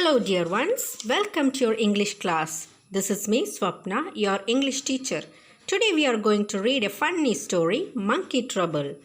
Hello, dear ones. Welcome to your English class. This is me, Swapna, your English teacher. Today we are going to read a funny story, Monkey Trouble.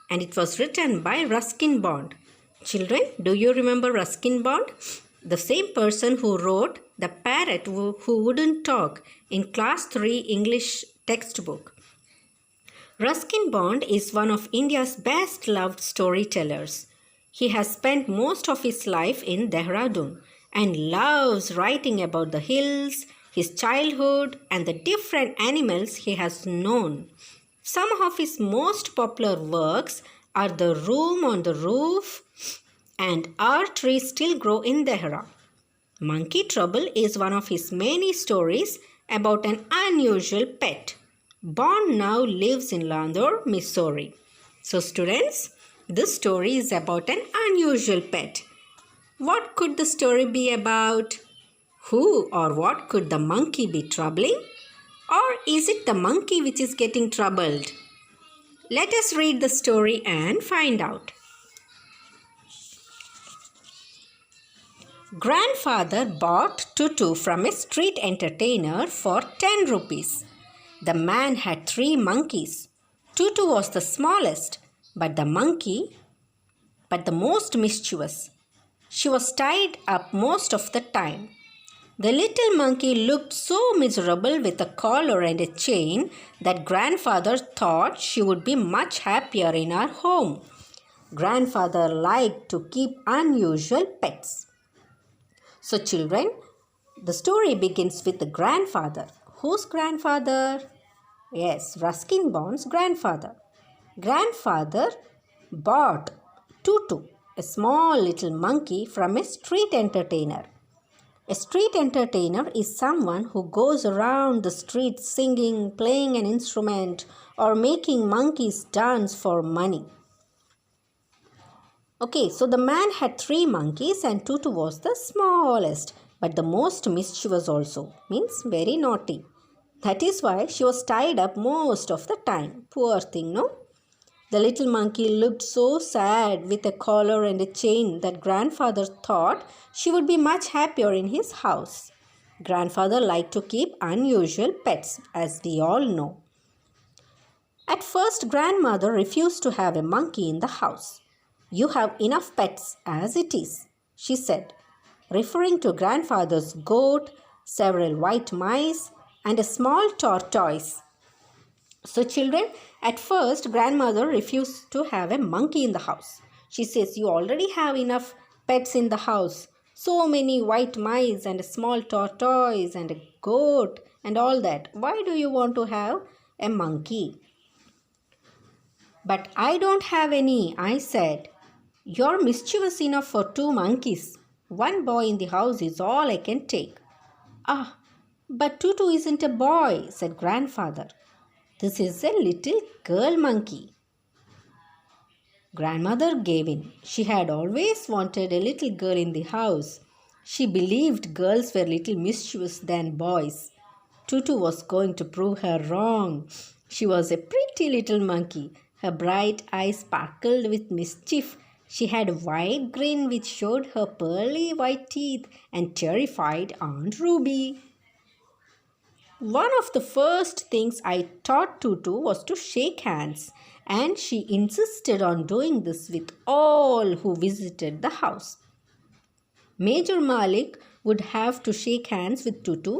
And it was written by Ruskin Bond. Children, do you remember Ruskin Bond? The same person who wrote The Parrot Who Wouldn't Talk in Class 3 English textbook. Ruskin Bond is one of India's best loved storytellers. He has spent most of his life in Dehradun and loves writing about the hills, his childhood, and the different animals he has known. Some of his most popular works are The Room on the Roof and Our Trees Still Grow in Dehra. Monkey Trouble is one of his many stories about an unusual pet. Bond now lives in Landor, Missouri. So students, this story is about an unusual pet. What could the story be about? Who or what could the monkey be troubling? Or is it the monkey which is getting troubled? Let us read the story and find out. Grandfather bought Tutu from a street entertainer for 10 rupees. The man had 3 monkeys. Tutu was the smallest, but the most mischievous. She was tied up most of the time. The little monkey looked so miserable with a collar and a chain that grandfather thought she would be much happier in our home. Grandfather liked to keep unusual pets. So children, the story begins with the grandfather. Whose grandfather? Yes, Ruskin Bond's grandfather. Grandfather bought Tutu, a small little monkey, from a street entertainer. A street entertainer is someone who goes around the street singing, playing an instrument, or making monkeys dance for money. Okay, so the man had 3 monkeys and Tutu was the smallest, but the most mischievous also, means very naughty. That is why she was tied up most of the time. Poor thing, no? The little monkey looked so sad with a collar and a chain that grandfather thought she would be much happier in his house. Grandfather liked to keep unusual pets, as we all know. At first, grandmother refused to have a monkey in the house. "You have enough pets as it is," she said, referring to grandfather's goat, several white mice, and a small tortoise. So children, at first grandmother refused to have a monkey in the house. She says, "You already have enough pets in the house. So many white mice and a small tortoise and a goat and all that. Why do you want to have a monkey?" "But I don't have any," I said. "You're mischievous enough for 2 monkeys. 1 boy in the house is all I can take." "Ah, but Tutu isn't a boy," said grandfather. "This is a little girl monkey." Grandmother gave in. She had always wanted a little girl in the house. She believed girls were little mischievous than boys. Tutu was going to prove her wrong. She was a pretty little monkey. Her bright eyes sparkled with mischief. She had a wide grin which showed her pearly white teeth and terrified Aunt Ruby. One of the first things I taught Tutu was to shake hands, and she insisted on doing this with all who visited the house. Major Malik would have to shake hands with Tutu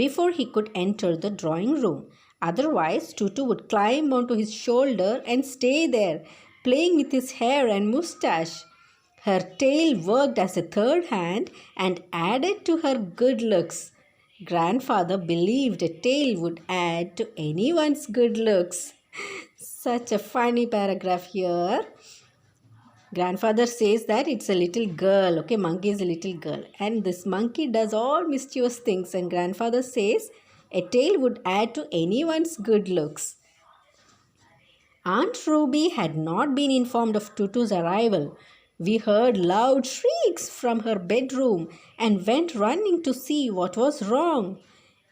before he could enter the drawing room. Otherwise, Tutu would climb onto his shoulder and stay there, playing with his hair and moustache. Her tail worked as a third hand and added to her good looks. Grandfather believed a tail would add to anyone's good looks. Such a funny paragraph here. Grandfather says that it's a little girl. Okay, monkey is a little girl. And this monkey does all mischievous things. And grandfather says a tail would add to anyone's good looks. Aunt Ruby had not been informed of Tutu's arrival. We heard loud shrieks from her bedroom and went running to see what was wrong.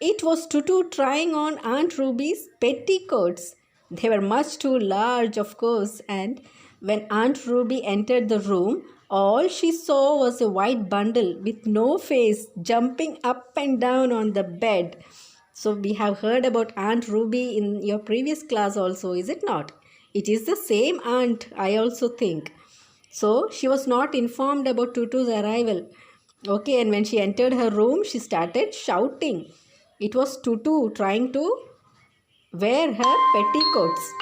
It was Tutu trying on Aunt Ruby's petticoats. They were much too large, of course, and when Aunt Ruby entered the room, All she saw was a white bundle with no face jumping up and down on the bed. So, we have heard about Aunt Ruby in your previous class also, is it not? It is the same aunt, I also think. So, she was not informed about Tutu's arrival. Okay, and when she entered her room, she started shouting. It was Tutu trying to wear her petticoats.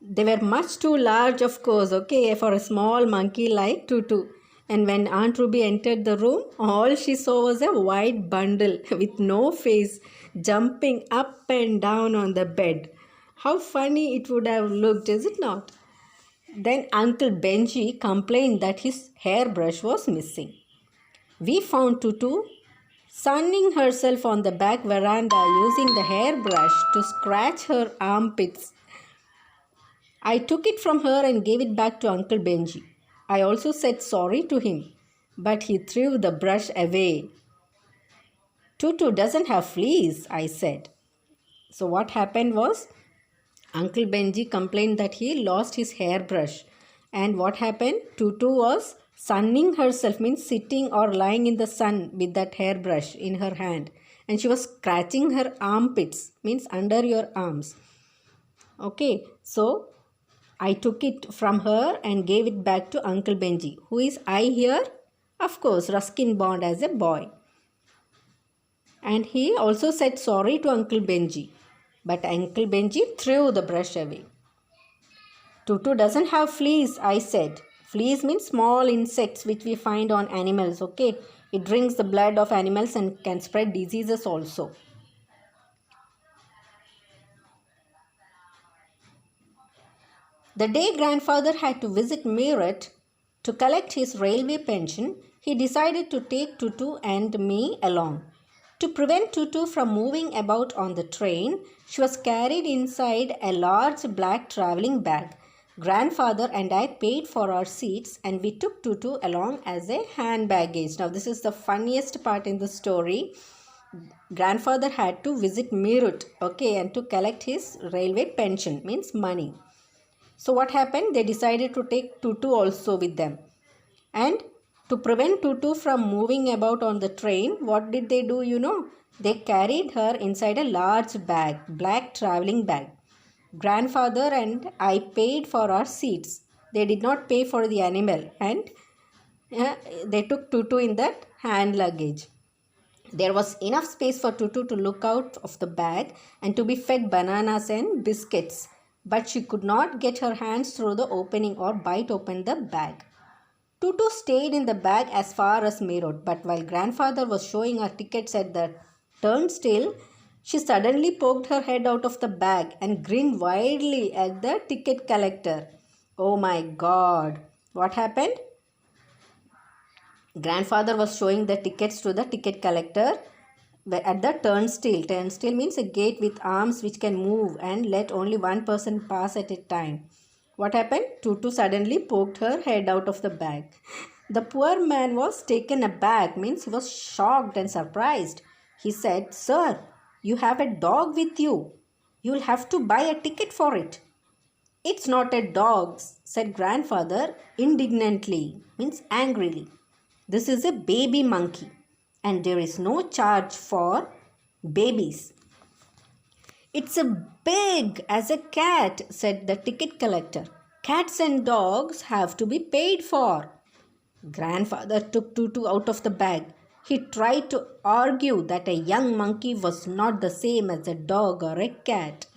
They were much too large, of course, okay, for a small monkey like Tutu. And when Aunt Ruby entered the room, all she saw was a white bundle with no face jumping up and down on the bed. How funny it would have looked, is it not? Then Uncle Benji complained that his hairbrush was missing. We found Tutu sunning herself on the back veranda using the hairbrush to scratch her armpits. I took it from her and gave it back to Uncle Benji. I also said sorry to him, but he threw the brush away. Tutu doesn't have fleas, I said. So what happened was, Uncle Benji complained that he lost his hairbrush. And what happened? Tutu was sunning herself, means sitting or lying in the sun with that hairbrush in her hand. And she was scratching her armpits, means under your arms. Okay, so I took it from her and gave it back to Uncle Benji. Who is I here? Of course, Ruskin Bond as a boy. And he also said sorry to Uncle Benji. But Uncle Benji threw the brush away. Tutu doesn't have fleas, I said. Fleas means small insects which we find on animals, okay? It drinks the blood of animals and can spread diseases also. The day grandfather had to visit Meerut to collect his railway pension, he decided to take Tutu and me along. To prevent Tutu from moving about on the train, she was carried inside a large black travelling bag. Grandfather and I paid for our seats and we took Tutu along as a hand baggage. Now this is the funniest part in the story. Grandfather had to visit Meerut, okay, and to collect his railway pension, means money. So what happened? They decided to take Tutu also with them. And to prevent Tutu from moving about on the train, what did they do, you know? They carried her inside a large bag, black travelling bag. Grandfather and I paid for our seats. They did not pay for the animal and they took Tutu in that hand luggage. There was enough space for Tutu to look out of the bag and to be fed bananas and biscuits. But she could not get her hands through the opening or bite open the bag. Tutu stayed in the bag as far as Meerut, but while grandfather was showing her tickets at the turnstile, she suddenly poked her head out of the bag and grinned widely at the ticket collector. Oh my God! What happened? Grandfather was showing the tickets to the ticket collector at the turnstile. Turnstile means a gate with arms which can move and let only one person pass at a time. What happened? Tutu suddenly poked her head out of the bag. The poor man was taken aback, means he was shocked and surprised. He said, "Sir, you have a dog with you. You'll have to buy a ticket for it." "It's not a dog," said grandfather indignantly, means angrily. "This is a baby monkey and there is no charge for babies." "It's as big as a cat," said the ticket collector. "Cats and dogs have to be paid for." Grandfather took Tutu out of the bag. He tried to argue that a young monkey was not the same as a dog or a cat.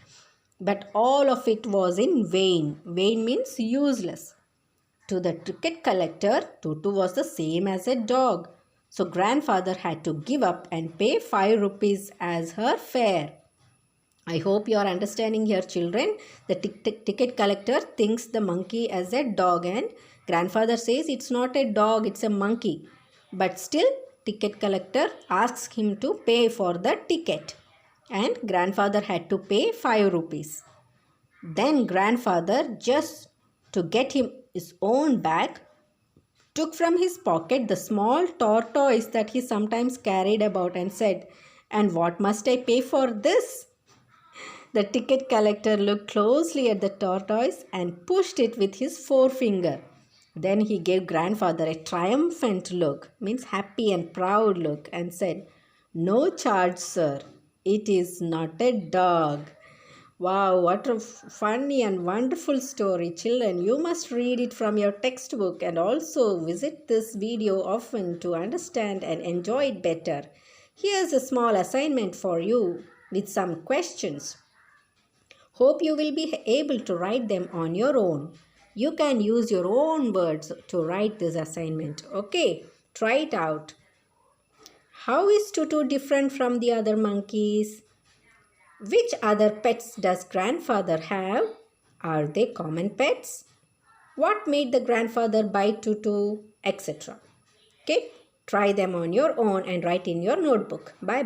But all of it was in vain. Vain means useless. To the ticket collector, Tutu was the same as a dog. So grandfather had to give up and pay 5 rupees as her fare. I hope you are understanding here, children. The ticket collector thinks the monkey as a dog and grandfather says it's not a dog, it's a monkey. But still, ticket collector asks him to pay for the ticket. And grandfather had to pay 5 rupees. Then grandfather, just to get him his own bag, took from his pocket the small tortoise that he sometimes carried about and said, "And what must I pay for this?" The ticket collector looked closely at the tortoise and pushed it with his forefinger. Then he gave grandfather a triumphant look, means happy and proud look, and said, "No charge, sir. It is not a dog." Wow, what a funny and wonderful story, children. You must read it from your textbook and also visit this video often to understand and enjoy it better. Here's a small assignment for you with some questions. Hope you will be able to write them on your own. You can use your own words to write this assignment. Okay, try it out. How is Tutu different from the other monkeys? Which other pets does grandfather have? Are they common pets? What made the grandfather bite Tutu, etc. Okay, try them on your own and write in your notebook. Bye.